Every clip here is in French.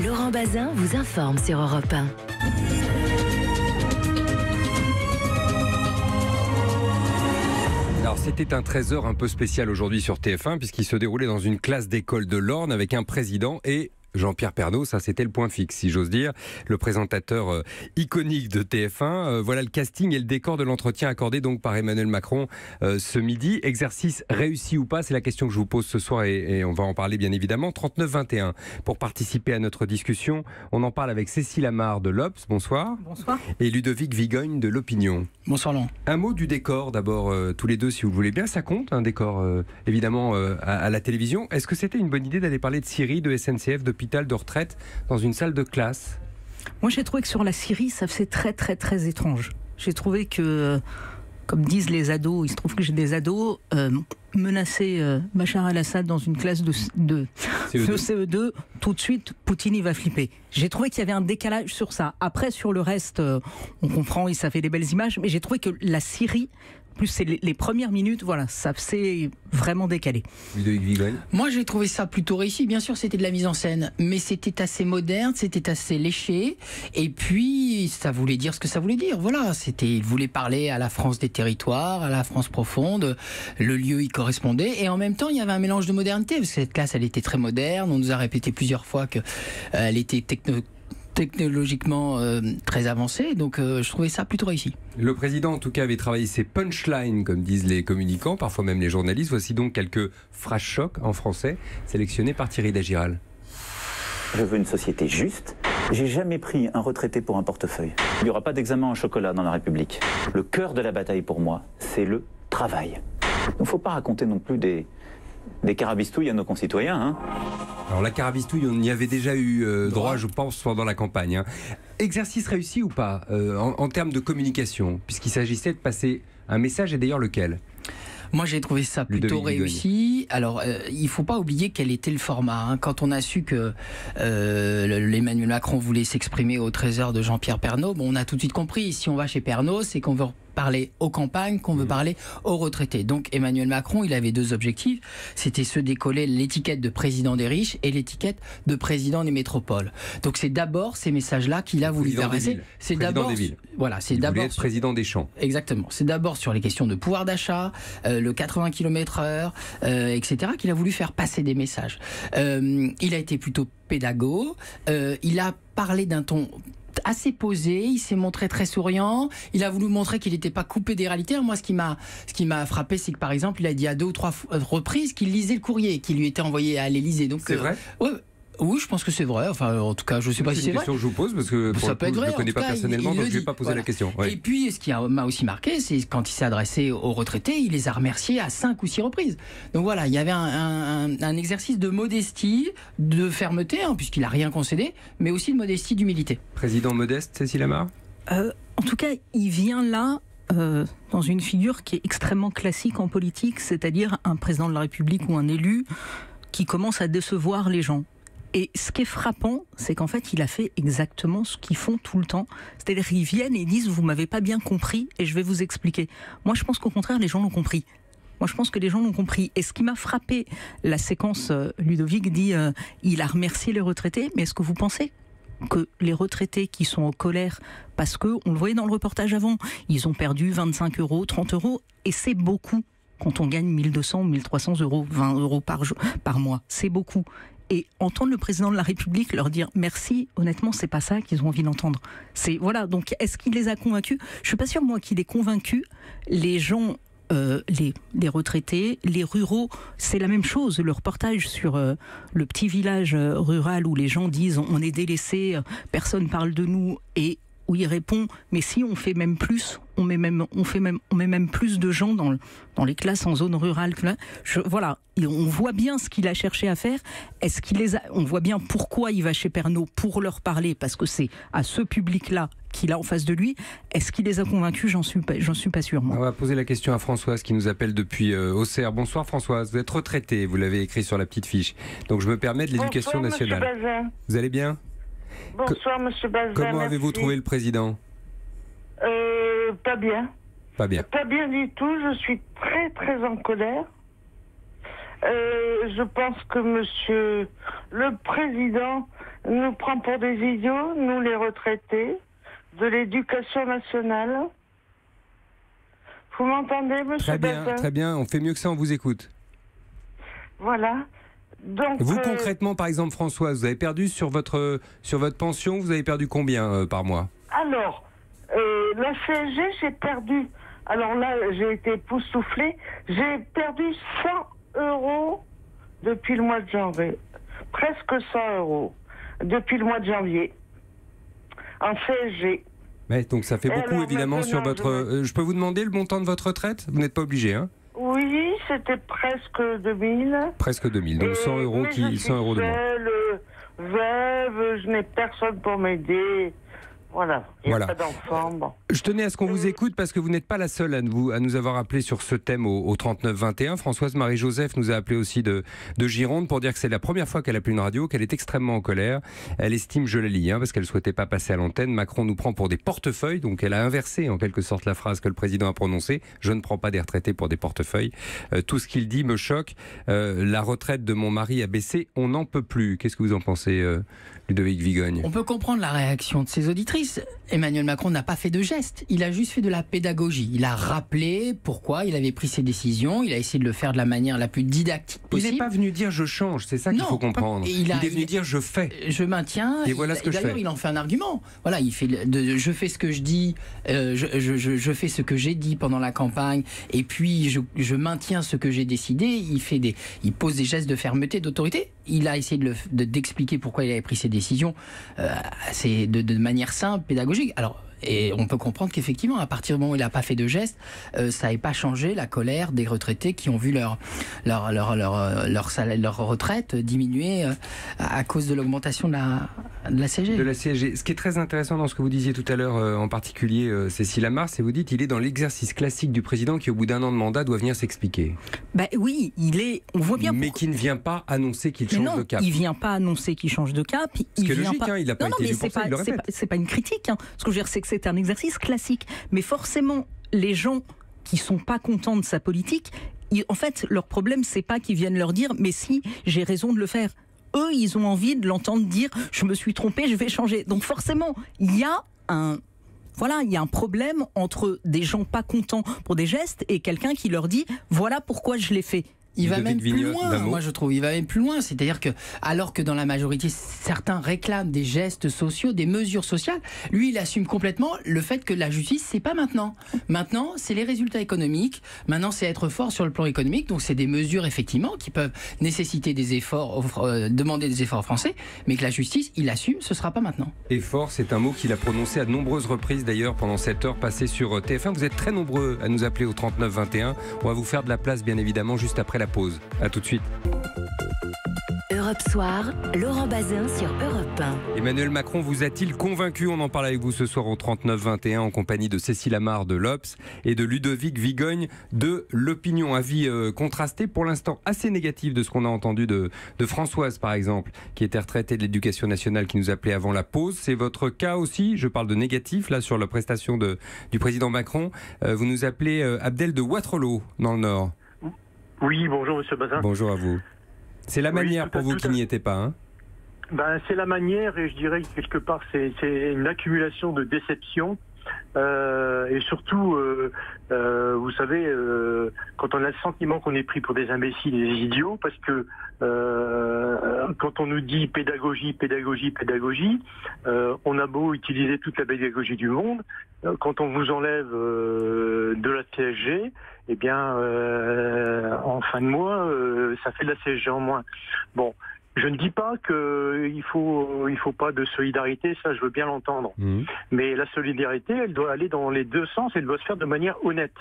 Laurent Bazin vous informe sur Europe 1. Alors c'était un 13h un peu spécial aujourd'hui sur TF1 puisqu'il se déroulait dans une classe d'école de l'Orne avec un président et Jean-Pierre Pernaut, ça c'était le point fixe si j'ose dire, le présentateur iconique de TF1. Voilà le casting et le décor de l'entretien accordé donc par Emmanuel Macron ce midi. Exercice réussi ou pas, c'est la question que je vous pose ce soir et on va en parler bien évidemment. 39-21 pour participer à notre discussion. On en parle avec Cécile Amar de l'Obs, bonsoir. Bonsoir. Et Ludovic Vigogne de l'Opinion. Bonsoir Laurent. Un mot du décor d'abord, tous les deux si vous le voulez bien. Ça compte un décor évidemment à la télévision. Est-ce que c'était une bonne idée d'aller parler de Syrie, de SNCF, d'hôpital, de retraite dans une salle de classe? Moi j'ai trouvé que sur la Syrie ça faisait très très très étrange. J'ai trouvé que, comme disent les ados, il se trouve que j'ai des ados, menacer Bachar el-Assad dans une classe de CE2, tout de suite Poutine il va flipper. J'ai trouvé qu'il y avait un décalage sur ça. Après sur le reste, on comprend, ça fait des belles images, mais j'ai trouvé que la Syrie, plus c'est les premières minutes, voilà, ça s'est vraiment décalé. Moi j'ai trouvé ça plutôt réussi. Bien sûr c'était de la mise en scène, mais c'était assez moderne, c'était assez léché, et puis ça voulait dire ce que ça voulait dire. Voilà, il voulait parler à la France des territoires, à la France profonde. Le lieu y correspondait, et en même temps il y avait un mélange de modernité, parce que cette classe elle était très moderne. On nous a répété plusieurs fois que elle était technologiquement très avancée, donc je trouvais ça plutôt réussi. Le président en tout cas avait travaillé ses punchlines comme disent les communicants, parfois même les journalistes. Voici donc quelques phrases choc en français sélectionnées par Thierry Dagiral. Je veux une société juste. J'ai jamais pris un retraité pour un portefeuille. Il n'y aura pas d'examen en chocolat dans la République. Le cœur de la bataille pour moi, c'est le travail. Il ne faut pas raconter non plus des carabistouilles à nos concitoyens. Hein. Alors la carabistouille, on y avait déjà eu droit, je pense, pendant la campagne. Hein. Exercice réussi ou pas en termes de communication, puisqu'il s'agissait de passer un message, et d'ailleurs lequel ? Moi j'ai trouvé ça plutôt réussi. Alors il ne faut pas oublier quel était le format. Hein. Quand on a su que Emmanuel Macron voulait s'exprimer au 13h de Jean-Pierre Pernaut, on a tout de suite compris, si on va chez Pernaut, c'est qu'on veut parler aux campagnes, qu'on veut parler aux retraités. Donc Emmanuel Macron, il avait deux objectifs, c'était se décoller l'étiquette de président des riches et l'étiquette de président des métropoles. Donc c'est d'abord ces messages-là qu'il a voulu faire passer. C'est d'abord, voilà, c'est d'abord être président des champs. Exactement. C'est d'abord sur les questions de pouvoir d'achat, le 80 km/h, etc. qu'il a voulu faire passer des messages. Il a été plutôt pédago. Il a parlé d'un ton assez posé, il s'est montré très souriant, il a voulu montrer qu'il n'était pas coupé des réalités. Moi ce qui m'a frappé, c'est que par exemple il a dit à 2 ou 3 reprises qu'il lisait le courrier qui lui était envoyé à l'Élysée. Donc c'est vrai. Oui, je pense que c'est vrai. Enfin, en tout cas, je ne sais pas si c'est vrai. C'est une question que je vous pose parce que pour ça peut être vrai. Je ne le connais pas personnellement, donc je ne vais pas poser la question. Ouais. Et puis, ce qui m'a aussi marqué, c'est quand il s'est adressé aux retraités, il les a remerciés à 5 ou 6 reprises. Donc voilà, il y avait un exercice de modestie, de fermeté, puisqu'il n'a rien concédé, mais aussi de modestie, d'humilité. Président modeste, Cécile Amar ? En tout cas, il vient là dans une figure qui est extrêmement classique en politique, c'est-à-dire un président de la République ou un élu qui commence à décevoir les gens. Et ce qui est frappant, c'est qu'en fait, il a fait exactement ce qu'ils font tout le temps. C'est-à-dire qu'ils viennent et ils disent « vous m'avez pas bien compris et je vais vous expliquer ». Moi, je pense qu'au contraire, les gens l'ont compris. Moi, je pense que les gens l'ont compris. Et ce qui m'a frappé, la séquence, Ludovic dit il a remercié les retraités, mais est-ce que vous pensez que les retraités qui sont en colère, parce que, on le voyait dans le reportage avant, ils ont perdu 25 €, 30 €, et c'est beaucoup quand on gagne 1200 ou 1300 €, 20 € par mois. C'est beaucoup. Et entendre le président de la République leur dire merci, honnêtement, c'est pas ça qu'ils ont envie d'entendre. Voilà. Donc, est-ce qu'il les a convaincus ? Je suis pas sûre, moi, qu'il ait convaincu les gens. Les retraités, les ruraux, c'est la même chose. Le reportage sur le petit village rural où les gens disent on est délaissés, personne parle de nous, et où il répond mais si on fait même plus, on met même plus de gens dans les classes en zone rurale. Voilà, on voit bien ce qu'il a cherché à faire. On voit bien pourquoi il va chez Pernaut pour leur parler, parce que c'est à ce public-là qu'il a en face de lui. Est-ce qu'il les a convaincus ? J'en suis pas sûre, moi. On va poser la question à Françoise qui nous appelle depuis Auxerre. Bonsoir Françoise, vous êtes retraitée, vous l'avez écrit sur la petite fiche. Donc je me permets de l'éducation nationale. Monsieur Bazin. Vous allez bien ? Bonsoir Monsieur Bazin. Comment avez-vous trouvé le président ? Pas bien. Pas bien. Pas bien du tout, je suis très très en colère. Je pense que Monsieur le Président nous prend pour des idiots, nous les retraités, de l'éducation nationale. Vous m'entendez, monsieur Bazin ? Très bien, on fait mieux que ça, on vous écoute. Voilà. Donc, vous, concrètement, par exemple, Françoise, vous avez perdu sur votre pension, vous avez perdu combien par mois ? Alors, la CSG, j'ai perdu. Alors là, j'ai été époustouflée. J'ai perdu 100 € depuis le mois de janvier. Presque 100 € depuis le mois de janvier. En CSG. Ouais, donc ça fait beaucoup, alors, évidemment, sur votre... je peux vous demander le montant de votre retraite ? Vous n'êtes pas obligé, hein ? Oui, c'était presque 2000. Presque 2000, donc 100 € je suis 100 € de moins. seule, veuve, je n'ai personne pour m'aider. Voilà, il n'y a pas d'enfant. Bon. Je tenais à ce qu'on vous écoute parce que vous n'êtes pas la seule à nous avoir appelé sur ce thème au 39-21. Françoise Marie-Joseph nous a appelé aussi de Gironde pour dire que c'est la première fois qu'elle appelle une radio, qu'elle est extrêmement en colère. Elle estime, je la lis, parce qu'elle ne souhaitait pas passer à l'antenne, Macron nous prend pour des portefeuilles, donc elle a inversé en quelque sorte la phrase que le président a prononcée. Je ne prends pas des retraités pour des portefeuilles. Tout ce qu'il dit me choque. La retraite de mon mari a baissé, on n'en peut plus. Qu'est-ce que vous en pensez, Ludovic Vigogne ? On peut comprendre la réaction de ses auditrices. Emmanuel Macron n'a pas fait de geste, il a juste fait de la pédagogie. Il a rappelé pourquoi il avait pris ses décisions, il a essayé de le faire de la manière la plus didactique possible. Il n'est pas venu dire je change, c'est ça qu'il faut comprendre. Il est venu dire je fais. Je maintiens. Et voilà ce que je fais. D'ailleurs, il en fait un argument. Voilà, il fait je fais ce que je dis, je fais ce que j'ai dit pendant la campagne, et puis je maintiens ce que j'ai décidé. Il pose des gestes de fermeté, d'autorité. Il a essayé d'expliquer pourquoi il avait pris ses décisions. C'est de manière simple, pédagogique. Alors, et on peut comprendre qu'effectivement, à partir du moment où il n'a pas fait de geste, ça n'avait pas changé la colère des retraités qui ont vu leur retraite diminuer à cause de l'augmentation de la CSG. De la CSG. Ce qui est très intéressant dans ce que vous disiez tout à l'heure, en particulier Cécile Amar, c'est vous dites il est dans l'exercice classique du président qui, au bout d'un an de mandat, doit venir s'expliquer. Oui, on voit bien. Mais qui ne vient pas annoncer qu'il change de cap. Il ne vient pas annoncer qu'il change de cap. Ce qui est logique, il n'a pas été élu pour ça, il le répète. C'est pas une critique. Ce que je veux dire, c'est que c'est un exercice classique. Mais forcément, les gens qui sont pas contents de sa politique, en fait, leur problème, c'est pas qu'ils viennent leur dire « mais si, j'ai raison de le faire ». Eux, ils ont envie de l'entendre dire « je me suis trompé, je vais changer ». Donc forcément, il y a un problème entre des gens pas contents pour des gestes et quelqu'un qui leur dit « voilà pourquoi je l'ai fait ». Il va même plus loin, moi je trouve, il va même plus loin. C'est-à-dire que, alors que dans la majorité, certains réclament des gestes sociaux, des mesures sociales, lui il assume complètement le fait que la justice, c'est pas maintenant. Maintenant, c'est les résultats économiques. Maintenant, c'est être fort sur le plan économique. Donc, c'est des mesures, effectivement, qui peuvent nécessiter des efforts, demander des efforts aux Français, mais que la justice, il assume, ce sera pas maintenant. Effort, c'est un mot qu'il a prononcé à de nombreuses reprises, d'ailleurs, pendant cette heure passée sur TF1. Vous êtes très nombreux à nous appeler au 39-21. On va vous faire de la place, bien évidemment, juste après la pause. A tout de suite. Europe Soir, Laurent Bazin sur Europe 1. Emmanuel Macron vous a-t-il convaincu ? On en parle avec vous ce soir au 39-21 en compagnie de Cécile Amar de l'Obs et de Ludovic Vigogne de l'Opinion. Avis contrasté, pour l'instant assez négatif de ce qu'on a entendu de Françoise par exemple, qui était retraitée de l'Éducation nationale, qui nous appelait avant la pause. C'est votre cas aussi, je parle de négatif là sur la prestation du président Macron. Vous nous appelez Abdel de Waterloo dans le Nord. Oui, bonjour Monsieur Bazin. Bonjour à vous. C'est la manière pour vous qui n'y était pas, hein ? C'est la manière, et je dirais que quelque part c'est une accumulation de déceptions. Et surtout, vous savez, quand on a le sentiment qu'on est pris pour des imbéciles et des idiots, parce que quand on nous dit pédagogie, on a beau utiliser toute la pédagogie du monde, quand on vous enlève de la CSG, eh bien, en fin de mois, ça fait de la CSG en moins. Bon. Je ne dis pas qu'il faut pas de solidarité, ça je veux bien l'entendre. Mais la solidarité, elle doit aller dans les deux sens, elle doit se faire de manière honnête.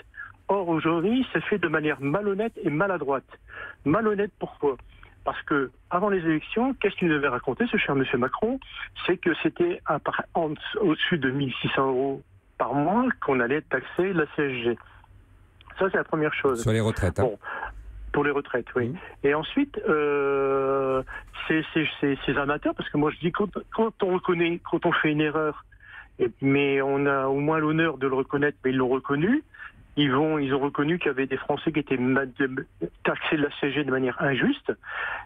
Or aujourd'hui, c'est fait de manière malhonnête et maladroite. Malhonnête pourquoi ? Parce que avant les élections, qu'est-ce qu'il nous avait raconté ce cher monsieur Macron ? C'est que c'était au-dessus de 1 600 € par mois qu'on allait taxer la CSG. Ça c'est la première chose. Sur les retraites. Hein. Bon. Pour les retraites, oui. Et ensuite, ces amateurs, parce que moi je dis quand on reconnaît, quand on fait une erreur, mais on a au moins l'honneur de le reconnaître, mais ils l'ont reconnu, Ils ont reconnu qu'il y avait des Français qui étaient taxés de la CSG de manière injuste.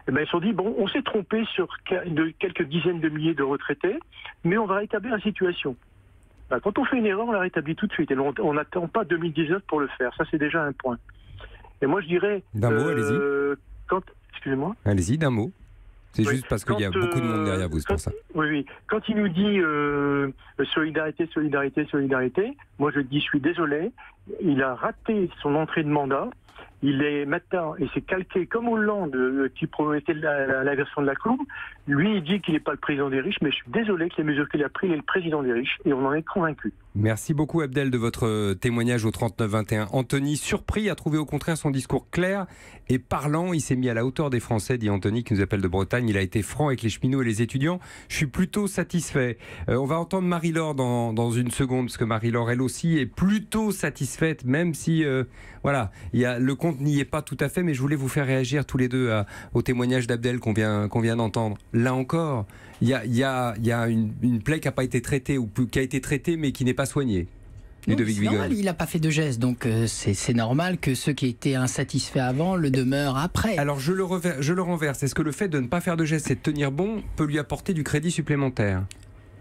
Et ben, ils se sont dit, bon, on s'est trompé sur quelques dizaines de milliers de retraités, mais on va rétablir la situation. Ben, quand on fait une erreur, on la rétablit tout de suite. Et on n'attend pas 2019 pour le faire. Ça, c'est déjà un point. Et moi, je dirais... D'un mot, allez-y. Excusez-moi. Allez-y, d'un mot. C'est juste parce qu'il y a beaucoup de monde derrière vous, c'est pour ça. Oui. Quand il nous dit solidarité, solidarité, solidarité, moi je dis, je suis désolé, il a raté son entrée de mandat. Il est maintenant, et c'est calqué comme Hollande qui promettait la version de la Cour. Lui, il dit qu'il n'est pas le président des riches, mais je suis désolé que les mesures qu'il a prises, il est le président des riches, et on en est convaincu. Merci beaucoup Abdel de votre témoignage au 39-21. Anthony, surpris, a trouvé au contraire son discours clair et parlant. Il s'est mis à la hauteur des Français, dit Anthony, qui nous appelle de Bretagne. Il a été franc avec les cheminots et les étudiants. Je suis plutôt satisfait. On va entendre Marie-Laure dans une seconde, parce que Marie-Laure, elle aussi, est plutôt satisfaite, même si, voilà, le compte n'y est pas tout à fait, mais je voulais vous faire réagir tous les deux au témoignage d'Abdel qu'on vient d'entendre. Là encore, il y a une plaie qui n'a pas été traitée, ou qui a été traitée, mais qui n'est pas soignée. Non, c'est normal, il n'a pas fait de geste, donc c'est normal que ceux qui étaient insatisfaits avant le demeurent après. Alors je le renverse. Est-ce que le fait de ne pas faire de geste et de tenir bon peut lui apporter du crédit supplémentaire ?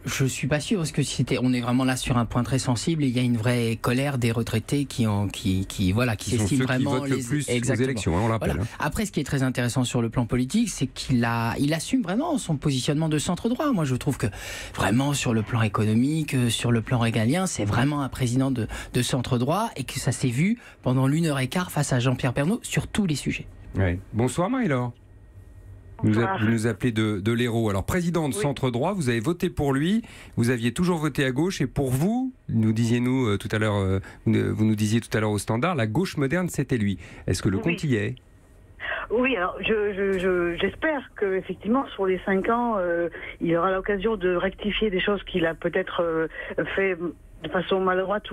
Je suis pas sûr, parce que on est vraiment là sur un point très sensible. Il y a une vraie colère des retraités qui s'estiment vraiment qui votent le plus aux élections, on rappelle. Voilà. Après, ce qui est très intéressant sur le plan politique, c'est qu'il assume vraiment son positionnement de centre droit. Moi, je trouve que vraiment sur le plan économique, sur le plan régalien, c'est vraiment un président de centre droit, et que ça s'est vu pendant l'1h15 face à Jean-Pierre Pernaut sur tous les sujets. Ouais. Bonsoir Marie-Laure. Vous nous appelez de l'Hérault. Alors, président de centre droit, vous avez voté pour lui, vous aviez toujours voté à gauche, et pour vous, vous nous disiez tout à l'heure au Standard, la gauche moderne, c'était lui. Est-ce que le compte y est ? Oui, alors j'espère qu'effectivement, sur les 5 ans, il aura l'occasion de rectifier des choses qu'il a peut-être fait de façon maladroite,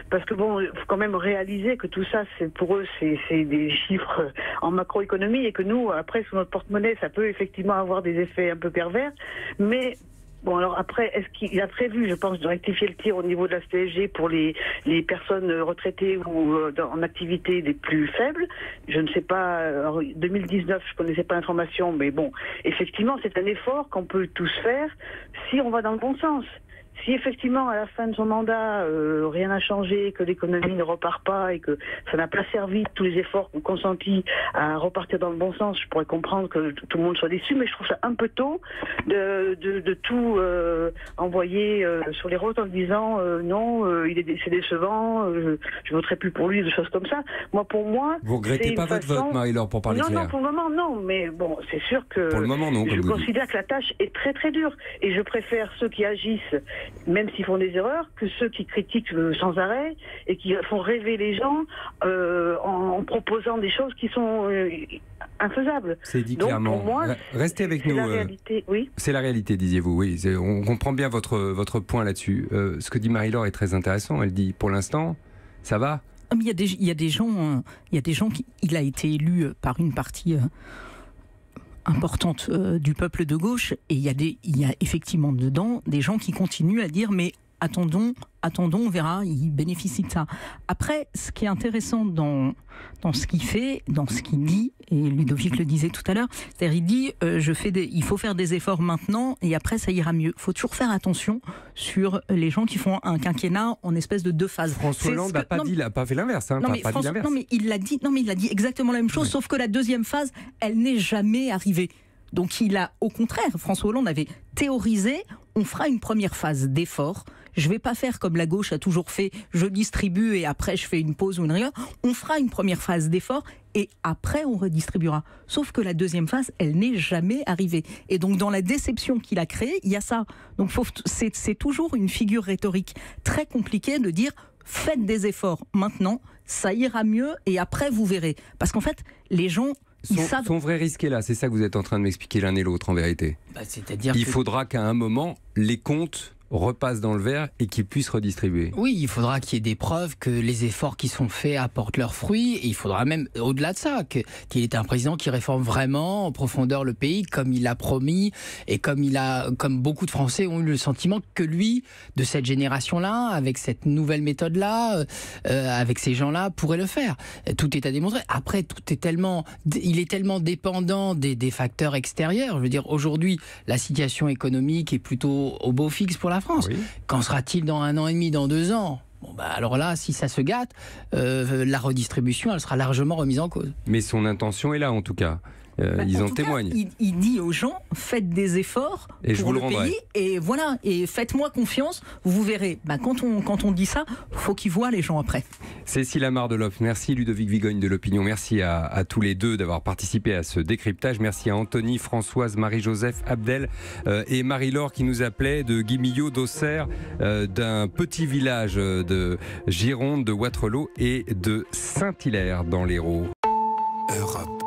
parce que bon, il faut quand même réaliser que tout ça, pour eux, c'est des chiffres en macroéconomie, et que nous, après, sous notre porte-monnaie, ça peut effectivement avoir des effets un peu pervers, mais bon, alors après, est-ce qu'il a prévu, je pense, de rectifier le tir au niveau de la CSG pour les personnes retraitées ou en activité les plus faibles? Je ne sais pas. Alors, 2019, je ne connaissais pas l'information, mais bon, effectivement, c'est un effort qu'on peut tous faire si on va dans le bon sens. Si effectivement, à la fin de son mandat, rien n'a changé, que l'économie ne repart pas et que ça n'a pas servi tous les efforts consentis à repartir dans le bon sens, je pourrais comprendre que tout le monde soit déçu, mais je trouve ça un peu tôt de tout envoyer sur les routes en disant non, c'est décevant, je voterai plus pour lui, des choses comme ça. Pour moi... Vous regrettez pas votre vote, Marie-Laure, pour parler clair? Non, pour le moment, non, mais bon, c'est sûr que... Pour le moment, non, je considère que la tâche est très très dure, et je préfère ceux qui agissent, même s'ils font des erreurs, que ceux qui critiquent sans arrêt et qui font rêver les gens en proposant des choses qui sont infaisables. C'est dit clairement. Pour moi, restez avec nous. C'est la réalité, oui. C'est la réalité, disiez-vous. Oui, on comprend bien votre point là-dessus. Ce que dit Marie-Laure est très intéressant. Elle dit, pour l'instant, ça va. Il y a des gens qui... Il a été élu par une partie... importante du peuple de gauche, et il y a effectivement dedans des gens qui continuent à dire mais attendons, on verra, il bénéficie de ça. Après, ce qui est intéressant dans ce qu'il fait, dans ce qu'il dit, et Ludovic le disait tout à l'heure, c'est-à-dire il dit il faut faire des efforts maintenant et après ça ira mieux. Il faut toujours faire attention sur les gens qui font un quinquennat en espèce de 2 phases. François Hollande n'a pas fait l'inverse. Hein, non mais il l'a dit exactement la même chose, sauf que la deuxième phase, elle n'est jamais arrivée. Donc il a, au contraire, François Hollande avait théorisé, on fera une première phase d'effort. Je ne vais pas faire comme la gauche a toujours fait, je distribue et après je fais une pause ou une rigueur. On fera une première phase d'effort et après on redistribuera. Sauf que la deuxième phase, elle n'est jamais arrivée. Et donc dans la déception qu'il a créée, il y a ça. Donc c'est toujours une figure rhétorique très compliquée de dire faites des efforts maintenant, ça ira mieux et après vous verrez. Parce qu'en fait, les gens... Son vrai risque est là, c'est ça que vous êtes en train de m'expliquer l'un et l'autre en vérité. C'est-à-dire il faudra qu'à un moment, les comptes repasse dans le vert et qu'il puisse redistribuer. Oui, il faudra qu'il y ait des preuves que les efforts qui sont faits apportent leurs fruits, et il faudra même, au-delà de ça, qu'il est un président qui réforme vraiment en profondeur le pays, comme il l'a promis, et comme beaucoup de Français ont eu le sentiment que lui, de cette génération-là, avec cette nouvelle méthode-là, avec ces gens-là, pourrait le faire. Tout est à démontrer. Après, il est tellement dépendant des facteurs extérieurs. Je veux dire, aujourd'hui, la situation économique est plutôt au beau fixe pour la France. Oui. Qu'en sera-t-il dans 1 an et demi, dans 2 ans ? Bon, alors là, si ça se gâte, la redistribution, elle sera largement remise en cause. Mais son intention est là, en tout cas. Ils en témoignent. Il dit aux gens, faites des efforts pour le pays, et voilà, et faites-moi confiance, vous verrez. Quand on dit ça, faut qu'ils voient les gens après. Cécile Amar-Deloff, merci. Ludovic Vigogne de l'Opinion, merci à tous les deux d'avoir participé à ce décryptage. Merci à Anthony, Françoise, Marie-Joseph, Abdel et Marie-Laure qui nous appelaient de Guimillot, d'Auxerre, d'un petit village de Gironde, de Wattrelos et de Saint-Hilaire dans l'Hérault. Europe.